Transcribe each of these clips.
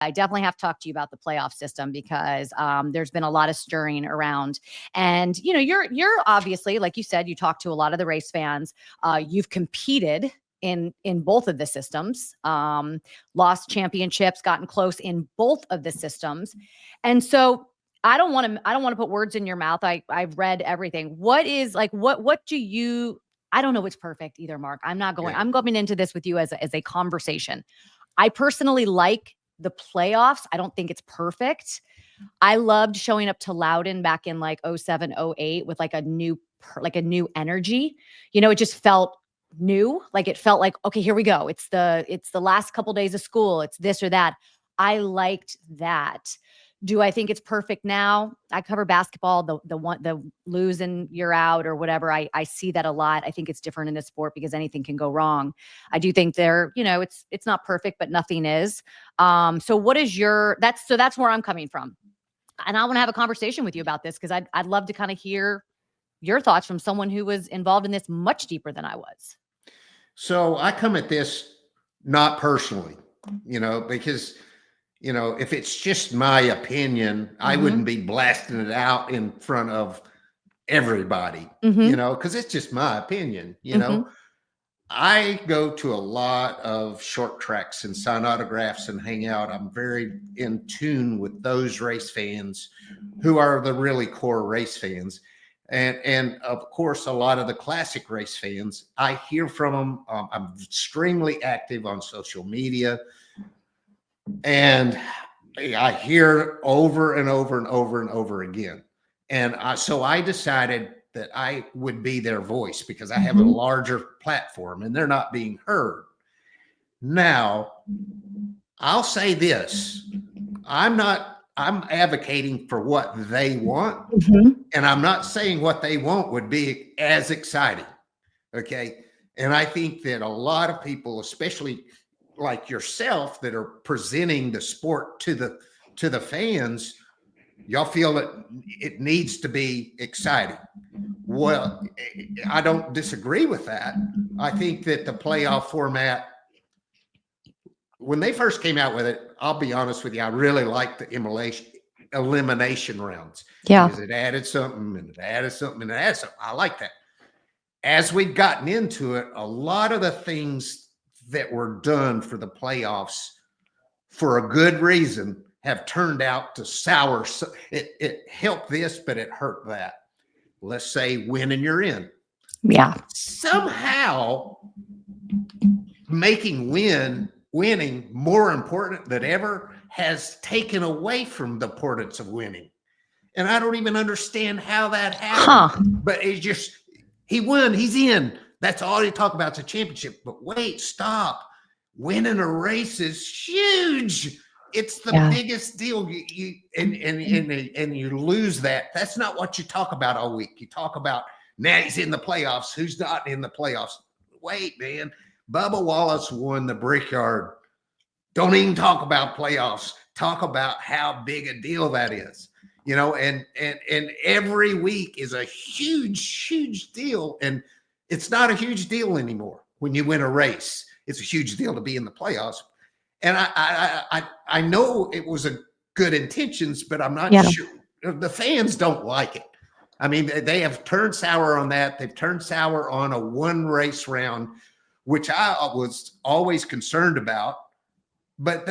I definitely have to talk to you about the playoff system because there's been a lot of stirring around. And you're obviously, like you said, you talk to a lot of the race fans. You've competed in both of the systems, lost championships, gotten close in both of the systems, and so I don't want to put words in your mouth. I've read everything. What is like what do you? I don't know what's perfect either, Mark. I'm going into this with you as a conversation. I personally like the playoffs. I don't think it's perfect. I loved showing up to Loudon back in like 07, 08 with like a new energy. It just felt new. Like it felt like, okay, here we go. It's the last couple days of school. It's this or that. I liked that. Do I think it's perfect now? I cover basketball, the lose and you're out or whatever. I see that a lot. I think it's different in this sport because anything can go wrong. I do think it's not perfect, but nothing is. So what is that's where I'm coming from. And I want to have a conversation with you about this because I'd love to kind of hear your thoughts from someone who was involved in this much deeper than I was. So I come at this not personally, because if it's just my opinion, I wouldn't be blasting it out in front of everybody, because it's just my opinion, I go to a lot of short tracks and sign autographs and hang out. I'm very in tune with those race fans who are the really core race fans. And of course, a lot of the classic race fans, I hear from them. I'm extremely active on social media. And I hear over and over and over and over again. And so I decided that I would be their voice because I have a larger platform and they're not being heard. Now, I'll say this. I'm advocating for what they want. And I'm not saying what they want would be as exciting. Okay. And I think that a lot of people, especially like yourself, that are presenting the sport to the fans, y'all feel that it needs to be exciting. Well, I don't disagree with that. I think that the playoff format, when they first came out with it, I'll be honest with you, I really liked the elimination rounds. Yeah. Because it added something and it added something and it added something. I like that. As we've gotten into it, a lot of the things that were done for the playoffs for a good reason have turned out to sour. It helped this, but it hurt that. Let's say win and you're in. Yeah. Somehow making winning more important than ever has taken away from the importance of winning. And I don't even understand how that happened. But it's just, he won, he's in. That's all you talk about, is a championship. But wait, stop. Winning a race is huge. It's the biggest deal. And you lose that. That's not what you talk about all week. You talk about now he's in the playoffs. Who's not in the playoffs? Wait, man. Bubba Wallace won the Brickyard. Don't even talk about playoffs. Talk about how big a deal that is. And every week is a huge, huge deal. And it's not a huge deal anymore when you win a race. It's a huge deal to be in the playoffs. And I know it was a good intentions, but I'm not sure. The fans don't like it. I mean, they have turned sour on that. They've turned sour on a one race round, which I was always concerned about. But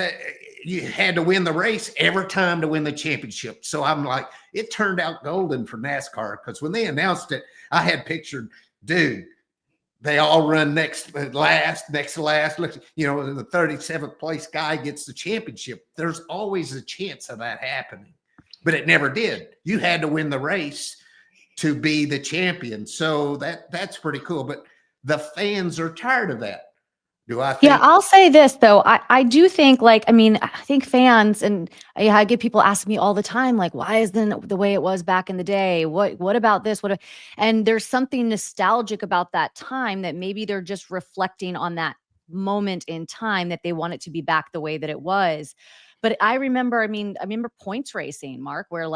you had to win the race every time to win the championship. So I'm like, it turned out golden for NASCAR, because when they announced it, I had pictured, dude, they all run next to last. The 37th place guy gets the championship. There's always a chance of that happening, but it never did. You had to win the race to be the champion. So that's pretty cool. But the fans are tired of that. Do I think? Yeah, I'll say this though. I do think I think fans, and I get people asking me all the time, like, why isn't the way it was back in the day? What about this? And there's something nostalgic about that time that maybe they're just reflecting on that moment in time that they want it to be back the way that it was. But I remember points racing, Mark, where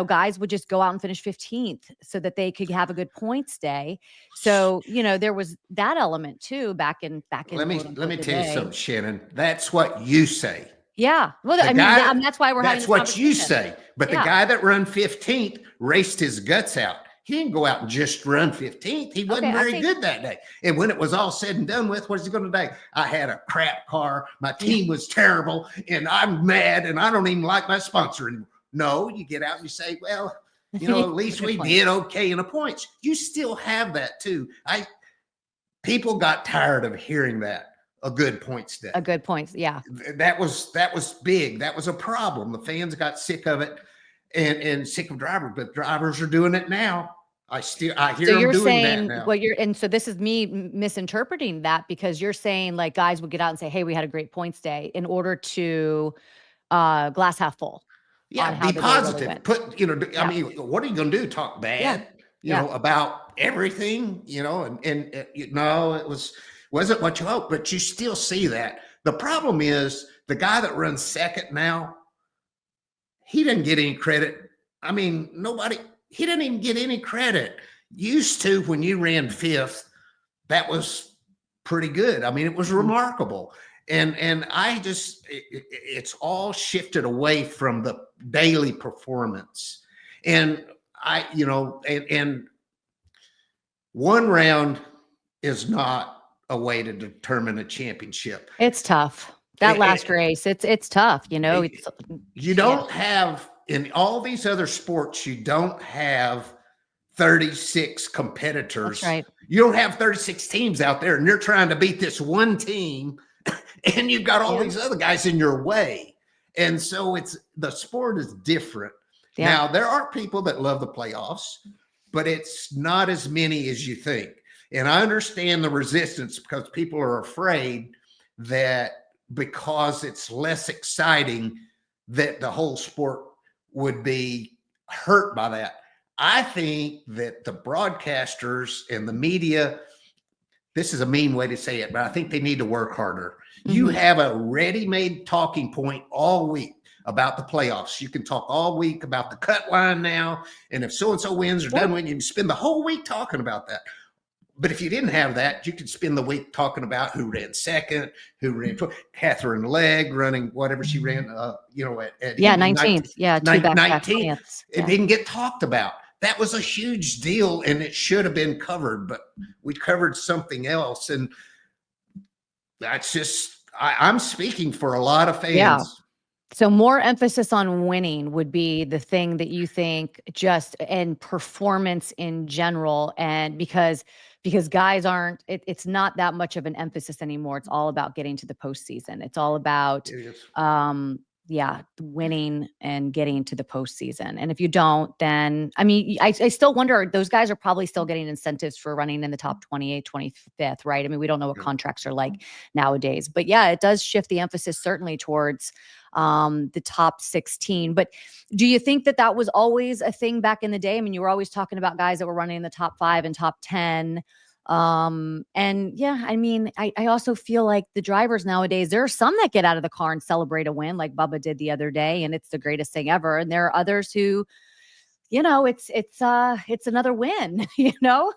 guys would just go out and finish 15th so that they could have a good points day. So, there was that element too back in. Let me tell you something, Shannon. That's what you say. Yeah. Well, The I mean, guy, that's why we're having that's this what you conversation. say. But the guy that run 15th raced his guts out. He didn't go out and just run 15th. He wasn't very good that day. And when it was all said and done with, what's he going to do? I had a crap car. My team was terrible, and I'm mad, and I don't even like my sponsor anymore. No, you get out and you say, well, you know, at least we did okay in the points. You still have that too. People got tired of hearing that. A good points day. A good points. Yeah. That was big. That was a problem. The fans got sick of it and sick of drivers, but drivers are doing it now. I hear them doing that now. So this is me misinterpreting that, because you're saying like guys would get out and say, hey, we had a great points day, in order to glass half full. Yeah, be positive. Really I mean, what are you going to do? Talk bad, you know, about everything, you know, and no, it wasn't what you hoped, but you still see that. The problem is the guy that runs second now, he didn't get any credit. I mean, he didn't even get any credit. Used to, when you ran fifth, that was pretty good. I mean, it was remarkable. And it's all shifted away from the daily performance. And and one round is not a way to determine a championship. It's tough. That last race, it's tough. You know, you don't have, in all these other sports, you don't have 36 competitors. That's right. You don't have 36 teams out there, and you're trying to beat this one team, and you've got all these other guys in your way. And so the sport is different. Yeah. Now, there are people that love the playoffs, but it's not as many as you think. And I understand the resistance, because people are afraid that because it's less exciting, that the whole sport would be hurt by that. I think that the broadcasters and the media, this is a mean way to say it, but I think they need to work harder. Mm-hmm. You have a ready-made talking point all week about the playoffs. You can talk all week about the cut line now, and if so-and-so wins or doesn't win, you can spend the whole week talking about that. But if you didn't have that, you could spend the week talking about who ran second, who ran Catherine Legg running whatever she ran, at 19th. Yeah, 19th. It didn't get talked about. That was a huge deal, and it should have been covered, but we covered something else. And that's just, I'm speaking for a lot of fans. Yeah. So more emphasis on winning would be the thing that you think, just in performance in general. And because guys aren't, it's not that much of an emphasis anymore. It's all about getting to the postseason. It's all about, winning and getting to the postseason. And if you don't, then, I mean, I still wonder, those guys are probably still getting incentives for running in the top 28, 25th, right? I mean, we don't know what contracts are like nowadays, but yeah, it does shift the emphasis certainly towards the top 16. But do you think that was always a thing back in the day? I mean, you were always talking about guys that were running in the top 5 and top 10. And yeah, I mean, I also feel like the drivers nowadays, there are some that get out of the car and celebrate a win, like Bubba did the other day, and it's the greatest thing ever. And there are others who, you know, it's another win. You know,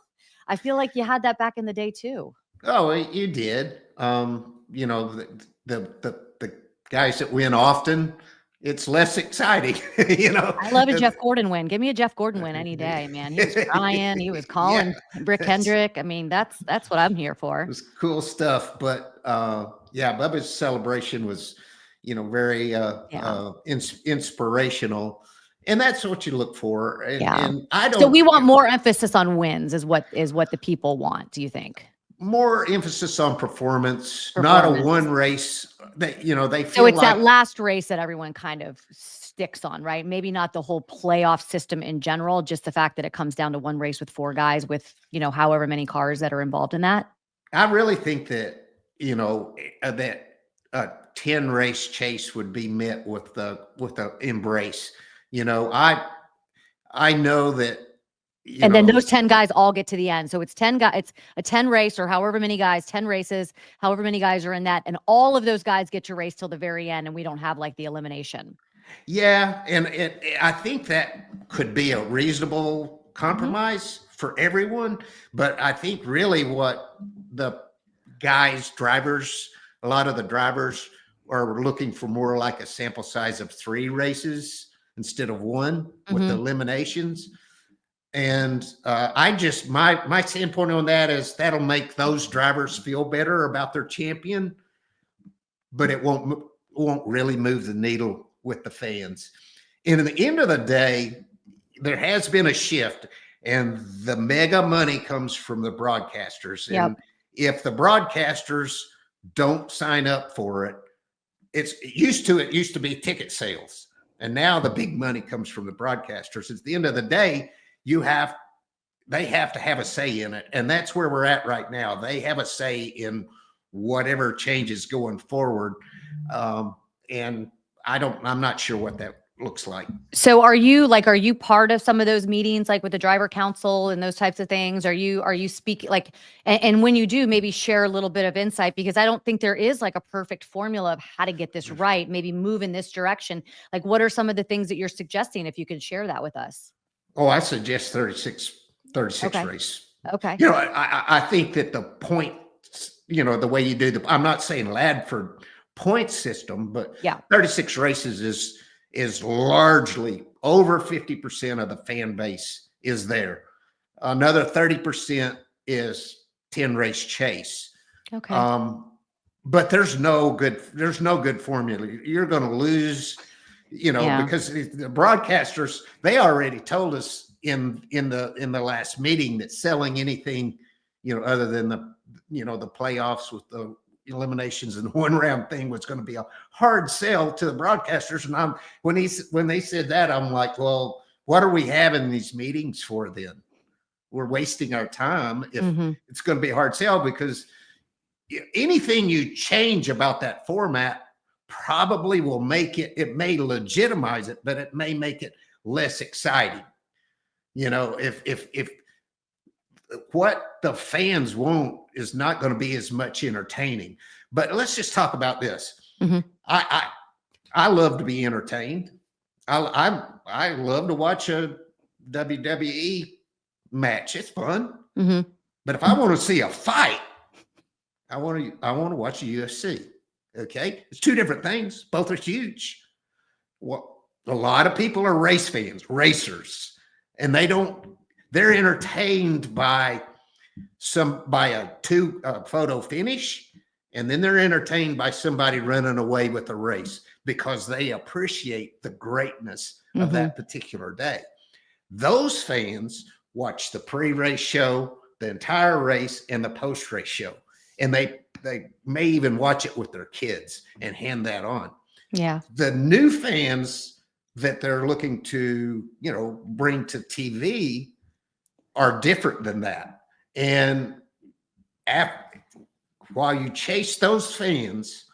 I feel like you had that back in the day too. Oh, you did. You know, the guys that win often, it's less exciting. You know, I love a Jeff Gordon win. Give me a Jeff Gordon win any day, man. He was crying. He was calling Rick Hendrick. I mean, that's what I'm here for. It was cool stuff. But Bubba's celebration was, you know, very inspirational. And that's what you look for. And I don't. So we want more emphasis on wins is what the people want, do you think? More emphasis on performance, not a one race that, you know, they feel so it's like that last race that everyone kind of sticks on, right? Maybe not the whole playoff system in general, just the fact that it comes down to one race with 4 guys with, you know, however many cars that are involved in that. I really think that, you know, that a 10 race chase would be met with the embrace. You know, I know that. Then those 10 guys all get to the end. So it's 10 guys, it's a 10 race or however many guys, 10 races, however many guys are in that. And all of those guys get to race till the very end. And we don't have like the elimination. Yeah. And I think that could be a reasonable compromise for everyone. But I think really what the drivers, a lot of the drivers are looking for more like a sample size of 3 races instead of 1 with the eliminations. And my standpoint on that is that'll make those drivers feel better about their champion, but it won't really move the needle with the fans. And at the end of the day, there has been a shift, and the mega money comes from the broadcasters. And if the broadcasters don't sign up for it, it used to be ticket sales. And now the big money comes from the broadcasters. At the end of the day, they have to have a say in it. And that's where we're at right now. They have a say in whatever changes going forward. And I'm not sure what that looks like. So are you part of some of those meetings, like with the driver council and those types of things? Are you speaking and when you do, maybe share a little bit of insight, because I don't think there is like a perfect formula of how to get this right, maybe move in this direction. Like, what are some of the things that you're suggesting, if you could share that with us? Oh, I suggest 36 Okay. race. Okay. I think that the point, the way you do I'm not saying Ladford point system, but 36 races is largely over 50% of the fan base is there. Another 30% is 10 race chase. Okay. But there's no good formula. You're going to lose, because the broadcasters, they already told us in the last meeting that selling anything, other than the playoffs with the eliminations and the 1 round thing was going to be a hard sell to the broadcasters. And when they said that, I'm like, well, what are we having these meetings for then? We're wasting our time if it's going to be a hard sell, because anything you change about that format probably will make it may legitimize it, but it may make it less exciting. If what the fans want is not going to be as much entertaining. But let's just talk about this. I love to be entertained. I love to watch a WWE match. It's fun. But if I want to see a fight, I want to watch a UFC. Okay, it's 2 different things. Both are huge. Well, a lot of people are race fans, racers, and they're entertained by a 2 photo finish, and then they're entertained by somebody running away with a race because they appreciate the greatness of that particular day. Those fans watch the pre-race show, the entire race, and the post-race show, and they may even watch it with their kids and hand that on. Yeah. The new fans that they're looking to, bring to TV are different than that. And while you chase those fans,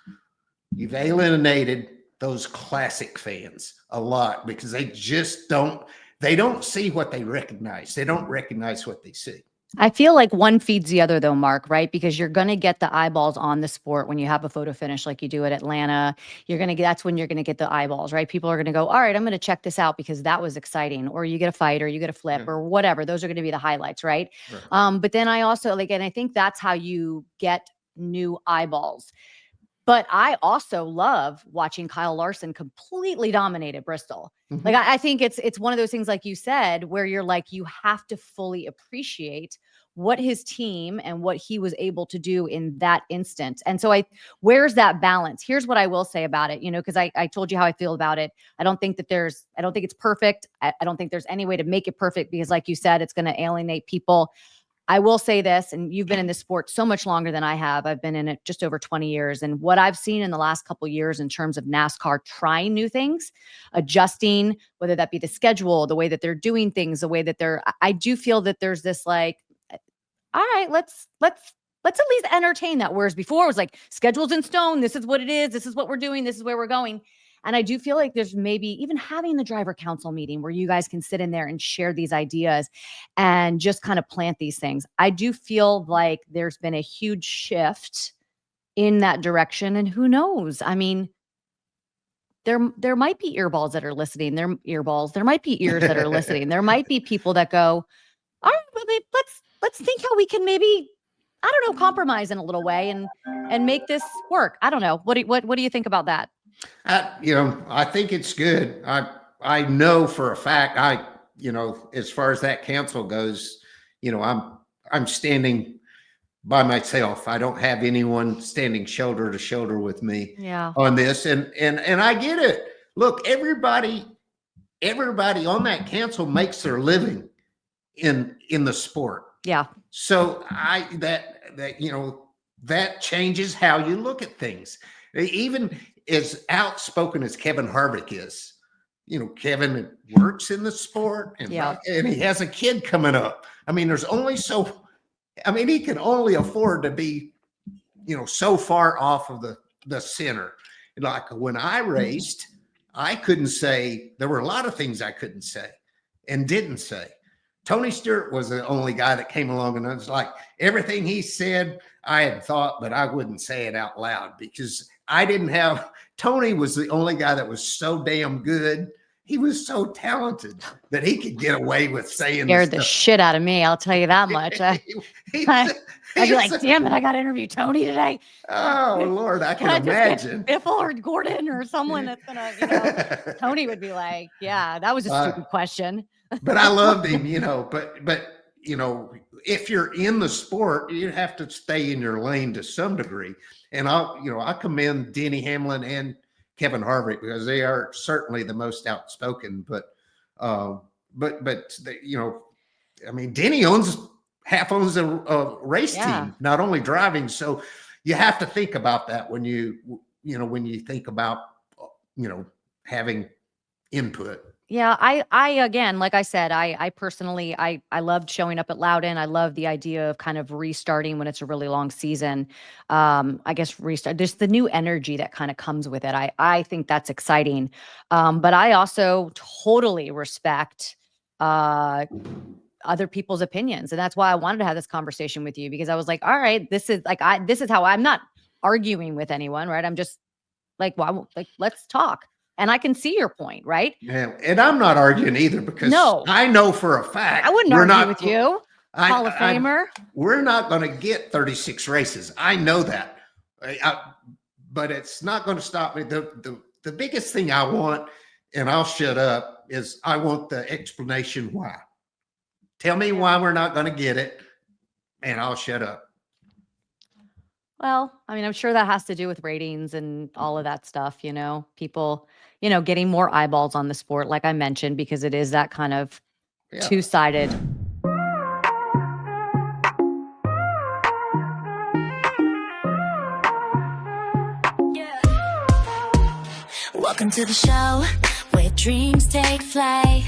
you've alienated those classic fans a lot, because they just don't see what they recognize. They don't recognize what they see. I feel like one feeds the other though, Mark, right? Because you're going to get the eyeballs on the sport when you have a photo finish like you do at Atlanta. That's when you're going to get the eyeballs, right? People are going to go, all right, I'm going to check this out because that was exciting. Or you get a fight, or you get a flip, or whatever. Those are going to be the highlights, right? But then I also and I think that's how you get new eyeballs. But I also love watching Kyle Larson completely dominate at Bristol. Like, I think it's one of those things, like you said, where you're like, you have to fully appreciate what his team and what he was able to do in that instant. And so where's that balance? Here's what I will say about it, because I told you how I feel about it. I don't think it's perfect. I don't think there's any way to make it perfect, because like you said, it's going to alienate people. I will say this, and you've been in this sport so much longer than I have. I've been in it just over 20 years. And what I've seen in the last couple of years in terms of NASCAR trying new things, adjusting, whether that be the schedule, the way that they're doing things, the way that I do feel that there's this like, all right, let's at least entertain that. Whereas before it was like, schedule's in stone. This is what it is. This is what we're doing. This is where we're going. And I do feel like there's maybe even having the driver council meeting where you guys can sit in there and share these ideas and just kind of plant these things. I do feel like there's been a huge shift in that direction. And who knows? I mean, there might be earballs that are listening. There might be ears that are listening. There might be people that go, all right, let's think how we can maybe I don't know, compromise in a little way and make this work. I don't know. What do you think about that? I think it's good. I know for a fact, as far as that council goes, I'm standing by myself. I don't have anyone standing shoulder to shoulder with me on this. And I get it. Look, everybody on that council makes their living in the sport. Yeah. So that changes how you look at things. Even as outspoken as Kevin Harvick is, Kevin works in the sport and he has a kid coming up. I mean, he can only afford to be, so far off of the center. Like when I raced, I couldn't say, there were a lot of things I couldn't say and didn't say. Tony Stewart was the only guy that came along, and I was like, everything he said, I had thought, but I wouldn't say it out loud because Tony was the only guy that was so damn good. He was so talented that he could get away with saying scared the shit out of me. I'll tell you that much. I'd be like, damn it, I got to interview Tony today. Oh, Lord, I can imagine. Biffle or Gordon or someone that's going to, Tony would be like, yeah, that was a stupid question. But I loved him, but if you're in the sport, you have to stay in your lane to some degree. And I commend Denny Hamlin and Kevin Harvick because they are certainly the most outspoken, but Denny half owns a race team, not only driving. So you have to think about that when you think about, having input. Yeah, I again, like I said, I personally, I loved showing up at Loudon. I love the idea of kind of restarting when it's a really long season. I guess restart, there's the new energy that kind of comes with it. I think that's exciting. But I also totally respect other people's opinions. And that's why I wanted to have this conversation with you, because I was like, all right, this is how I'm not arguing with anyone, right? I'm just like, well, let's talk. And I can see your point, right? Yeah, and I'm not arguing either because I know for a fact I wouldn't argue with you, Hall of Famer. We're not going to get 36 races. I know that, but it's not going to stop me. The biggest thing I want, and I'll shut up, is I want the explanation why. Tell me why we're not going to get it, and I'll shut up. Well, I mean, I'm sure that has to do with ratings and all of that stuff, people, getting more eyeballs on the sport, like I mentioned, because it is that kind of two-sided. Welcome to the show where dreams take flight.